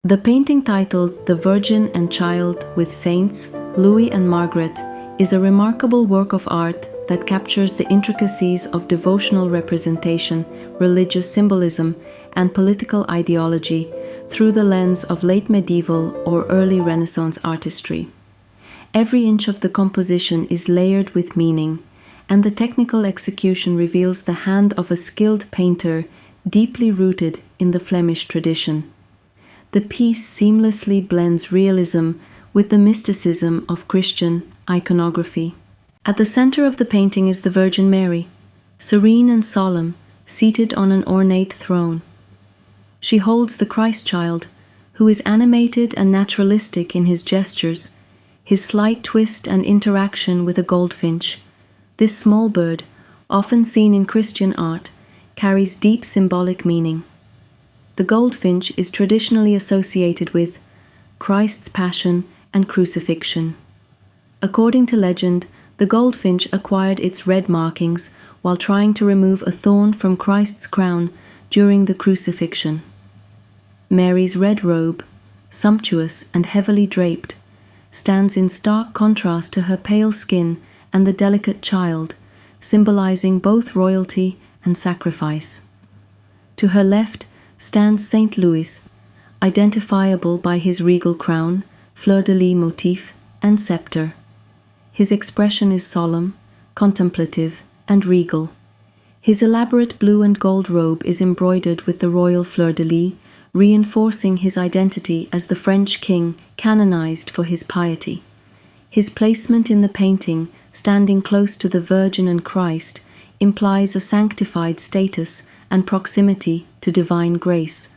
The painting titled The Virgin and Child with Saints, Louis and Margaret is a remarkable work of art that captures the intricacies of devotional representation, religious symbolism, and political ideology through the lens of late medieval or early Renaissance artistry. Every inch of the composition is layered with meaning, and the technical execution reveals the hand of a skilled painter deeply rooted in the Flemish tradition. The piece seamlessly blends realism with the mysticism of Christian iconography. At the center of the painting is the Virgin Mary, serene and solemn, seated on an ornate throne. She holds the Christ child, who is animated and naturalistic in his gestures, his slight twist and interaction with a goldfinch. This small bird, often seen in Christian art, carries deep symbolic meaning. The goldfinch is traditionally associated with Christ's passion and crucifixion. According to legend, the goldfinch acquired its red markings while trying to remove a thorn from Christ's crown during the crucifixion. Mary's red robe, sumptuous and heavily draped, stands in stark contrast to her pale skin and the delicate child, symbolizing both royalty and sacrifice. To her left stands Saint Louis, identifiable by his regal crown, fleur-de-lis motif, and scepter. His expression is solemn, contemplative, and regal. His elaborate blue and gold robe is embroidered with the royal fleur-de-lis, reinforcing his identity as the French king canonized for his piety. His placement in the painting, standing close to the Virgin and Christ, implies a sanctified status and proximity to divine grace.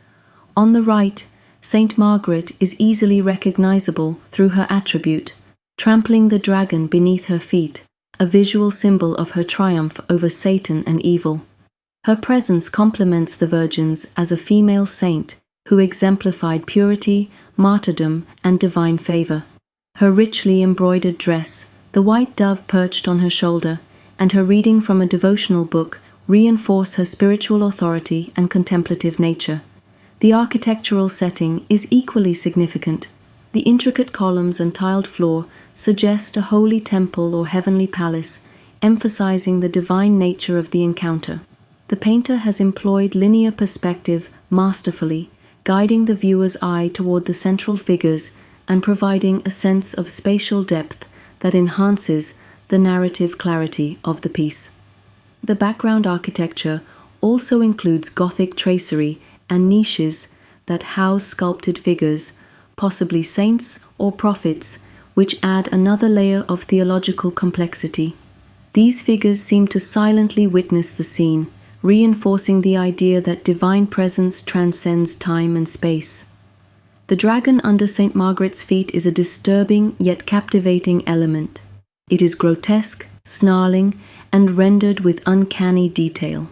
On the right, Saint Margaret is easily recognizable through her attribute, trampling the dragon beneath her feet, a visual symbol of her triumph over Satan and evil. Her presence complements the Virgin's as a female saint who exemplified purity, martyrdom, and divine favor. Her richly embroidered dress, the white dove perched on her shoulder, and her reading from a devotional book reinforce her spiritual authority and contemplative nature. The architectural setting is equally significant. The intricate columns and tiled floor suggest a holy temple or heavenly palace, emphasizing the divine nature of the encounter. The painter has employed linear perspective masterfully, guiding the viewer's eye toward the central figures and providing a sense of spatial depth that enhances the narrative clarity of the piece. The background architecture also includes Gothic tracery and niches that house sculpted figures, possibly saints or prophets, which add another layer of theological complexity. These figures seem to silently witness the scene, reinforcing the idea that divine presence transcends time and space. The dragon under St. Margaret's feet is a disturbing yet captivating element. It is grotesque, snarling, and rendered with uncanny detail.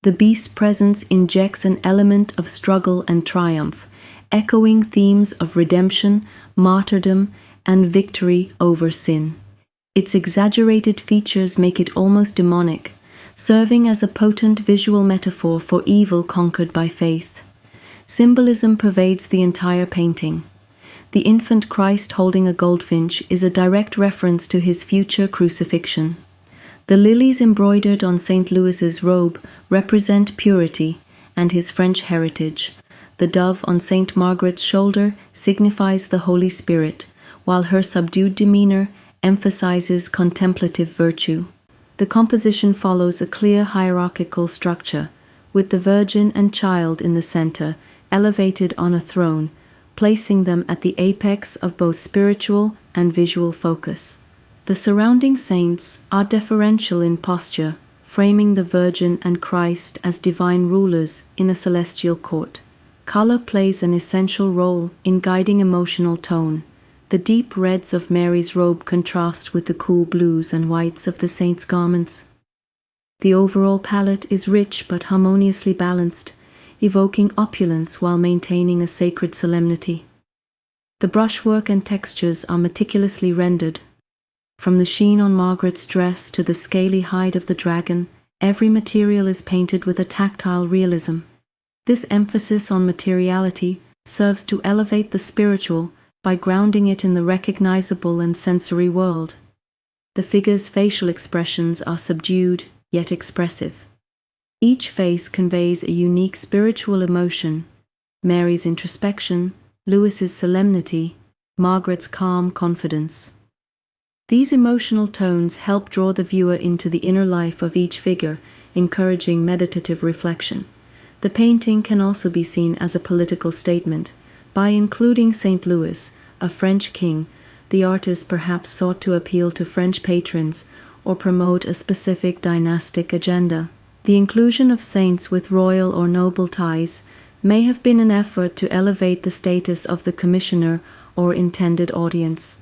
The beast's presence injects an element of struggle and triumph, echoing themes of redemption, martyrdom, and victory over sin. Its exaggerated features make it almost demonic, serving as a potent visual metaphor for evil conquered by faith. Symbolism pervades the entire painting. The infant Christ holding a goldfinch is a direct reference to his future crucifixion. The lilies embroidered on St. Louis's robe represent purity and his French heritage. The dove on St. Margaret's shoulder signifies the Holy Spirit, while her subdued demeanor emphasizes contemplative virtue. The composition follows a clear hierarchical structure, with the Virgin and Child in the center, elevated on a throne, placing them at the apex of both spiritual and visual focus. The surrounding saints are deferential in posture, framing the Virgin and Christ as divine rulers in a celestial court. Color plays an essential role in guiding emotional tone. The deep reds of Mary's robe contrast with the cool blues and whites of the saints' garments. The overall palette is rich but harmoniously balanced, evoking opulence while maintaining a sacred solemnity. The brushwork and textures are meticulously rendered. From the sheen on Margaret's dress to the scaly hide of the dragon, every material is painted with a tactile realism. This emphasis on materiality serves to elevate the spiritual by grounding it in the recognizable and sensory world. The figures' facial expressions are subdued yet expressive. Each face conveys a unique spiritual emotion: Mary's introspection, Louis's solemnity, Margaret's calm confidence. These emotional tones help draw the viewer into the inner life of each figure, encouraging meditative reflection. The painting can also be seen as a political statement. By including Saint Louis, a French king, the artist perhaps sought to appeal to French patrons or promote a specific dynastic agenda. The inclusion of saints with royal or noble ties may have been an effort to elevate the status of the commissioner or intended audience.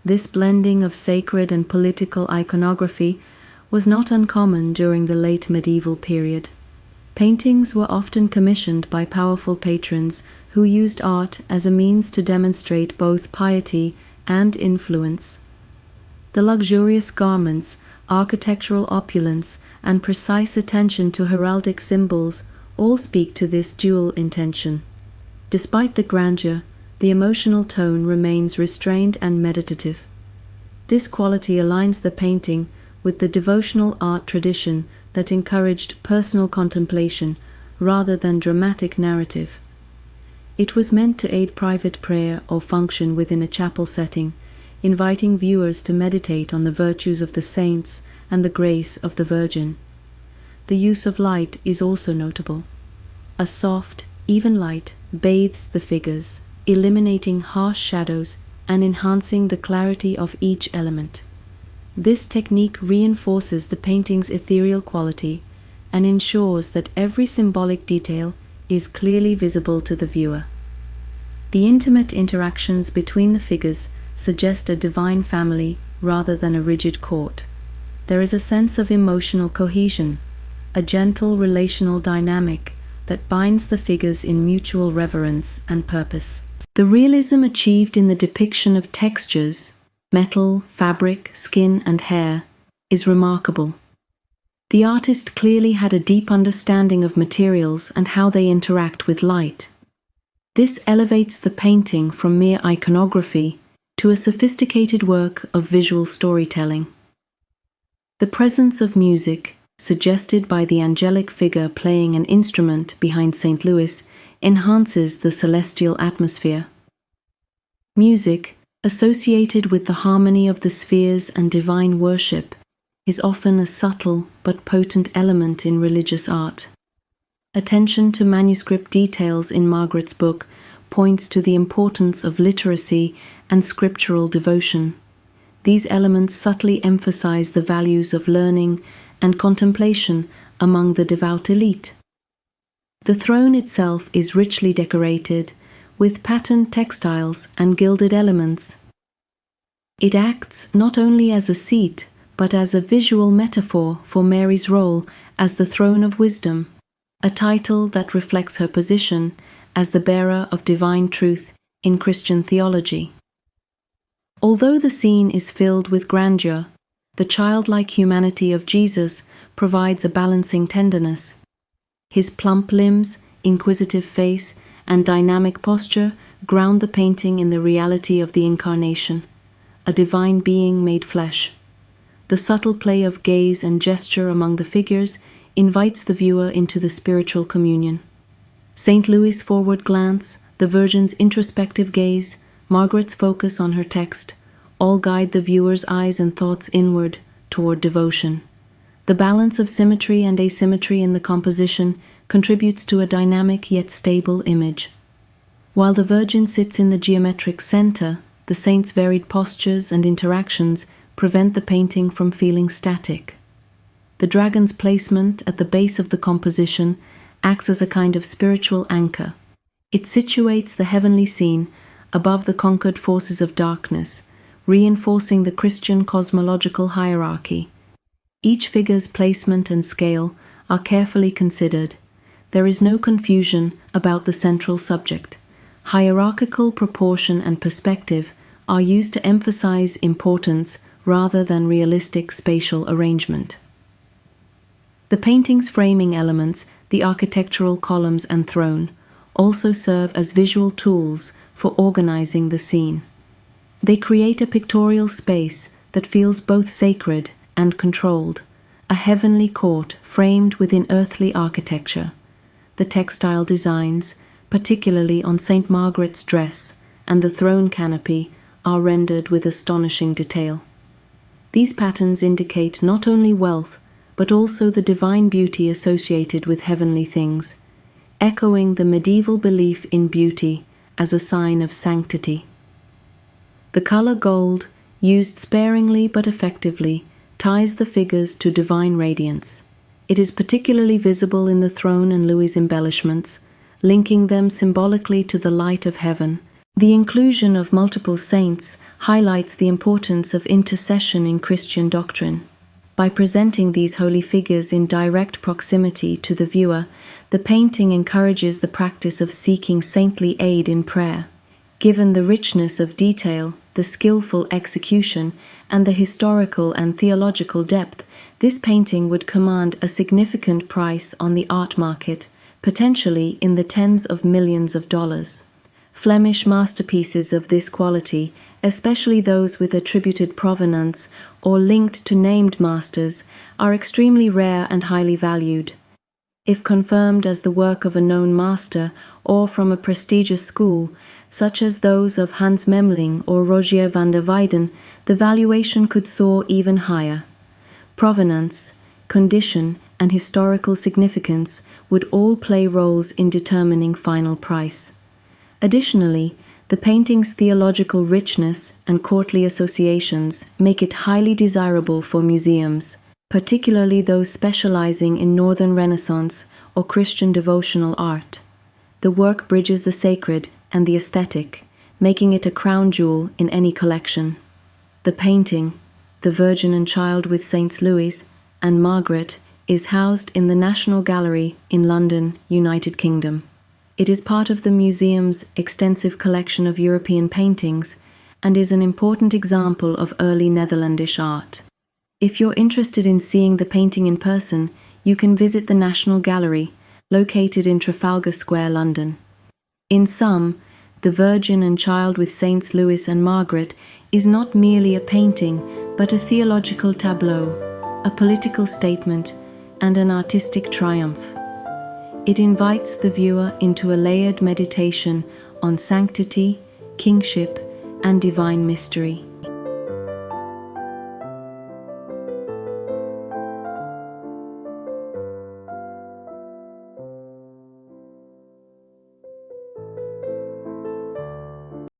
This blending of sacred and political iconography was not uncommon during the late medieval period. Paintings were often commissioned by powerful patrons who used art as a means to demonstrate both piety and influence. The luxurious garments, architectural opulence, and precise attention to heraldic symbols all speak to this dual intention. Despite the grandeur, the emotional tone remains restrained and meditative. This quality aligns the painting with the devotional art tradition that encouraged personal contemplation rather than dramatic narrative. It was meant to aid private prayer or function within a chapel setting, inviting viewers to meditate on the virtues of the saints and the grace of the Virgin. The use of light is also notable. A soft, even light bathes the figures, eliminating harsh shadows and enhancing the clarity of each element. This technique reinforces the painting's ethereal quality and ensures that every symbolic detail is clearly visible to the viewer. The intimate interactions between the figures suggest a divine family rather than a rigid court. There is a sense of emotional cohesion, a gentle relational dynamic that binds the figures in mutual reverence and purpose. The realism achieved in the depiction of textures, metal, fabric, skin, and hair, is remarkable. The artist clearly had a deep understanding of materials and how they interact with light. This elevates the painting from mere iconography to a sophisticated work of visual storytelling. The presence of music, suggested by the angelic figure playing an instrument behind St. Louis, enhances the celestial atmosphere. Music, associated with the harmony of the spheres and divine worship, is often a subtle but potent element in religious art. Attention to manuscript details in Margaret's book points to the importance of literacy and scriptural devotion. These elements subtly emphasize the values of learning and contemplation among the devout elite. The throne itself is richly decorated with patterned textiles and gilded elements. It acts not only as a seat, but as a visual metaphor for Mary's role as the throne of wisdom, a title that reflects her position as the bearer of divine truth in Christian theology. Although the scene is filled with grandeur, the childlike humanity of Jesus provides a balancing tenderness. His plump limbs, inquisitive face, and dynamic posture ground the painting in the reality of the Incarnation, a divine being made flesh. The subtle play of gaze and gesture among the figures invites the viewer into the spiritual communion. St. Louis' forward glance, the Virgin's introspective gaze, Margaret's focus on her text, all guide the viewer's eyes and thoughts inward toward devotion. The balance of symmetry and asymmetry in the composition contributes to a dynamic yet stable image. While the Virgin sits in the geometric center, the saint's varied postures and interactions prevent the painting from feeling static. The dragon's placement at the base of the composition acts as a kind of spiritual anchor. It situates the heavenly scene above the conquered forces of darkness, reinforcing the Christian cosmological hierarchy. Each figure's placement and scale are carefully considered. There is no confusion about the central subject. Hierarchical proportion and perspective are used to emphasize importance rather than realistic spatial arrangement. The painting's framing elements, the architectural columns and throne, also serve as visual tools for organizing the scene. They create a pictorial space that feels both sacred and controlled, a heavenly court framed within earthly architecture. The textile designs, particularly on St. Margaret's dress and the throne canopy, are rendered with astonishing detail. These patterns indicate not only wealth, but also the divine beauty associated with heavenly things, echoing the medieval belief in beauty as a sign of sanctity. The color gold, used sparingly but effectively, ties the figures to divine radiance. It is particularly visible in the throne and Louis embellishments, linking them symbolically to the light of heaven. The inclusion of multiple saints highlights the importance of intercession in Christian doctrine. By presenting these holy figures in direct proximity to the viewer, the painting encourages the practice of seeking saintly aid in prayer. Given the richness of detail, the skillful execution, and the historical and theological depth, this painting would command a significant price on the art market, potentially in the tens of millions of dollars. Flemish masterpieces of this quality, especially those with attributed provenance or linked to named masters, are extremely rare and highly valued. If confirmed as the work of a known master or from a prestigious school, such as those of Hans Memling or Rogier van der Weyden, the valuation could soar even higher. Provenance, condition, and historical significance would all play roles in determining final price. Additionally, the painting's theological richness and courtly associations make it highly desirable for museums, particularly those specializing in Northern Renaissance or Christian devotional art. The work bridges the sacred and the aesthetic, making it a crown jewel in any collection. The painting, The Virgin and Child with Saints Louis and Margaret, is housed in the National Gallery in London, United Kingdom. It is part of the museum's extensive collection of European paintings and is an important example of early Netherlandish art. If you're interested in seeing the painting in person, you can visit the National Gallery, located in Trafalgar Square, London. In sum, The Virgin and Child with Saints Louis and Margaret is not merely a painting, but a theological tableau, a political statement, and an artistic triumph. It invites the viewer into a layered meditation on sanctity, kingship, and divine mystery.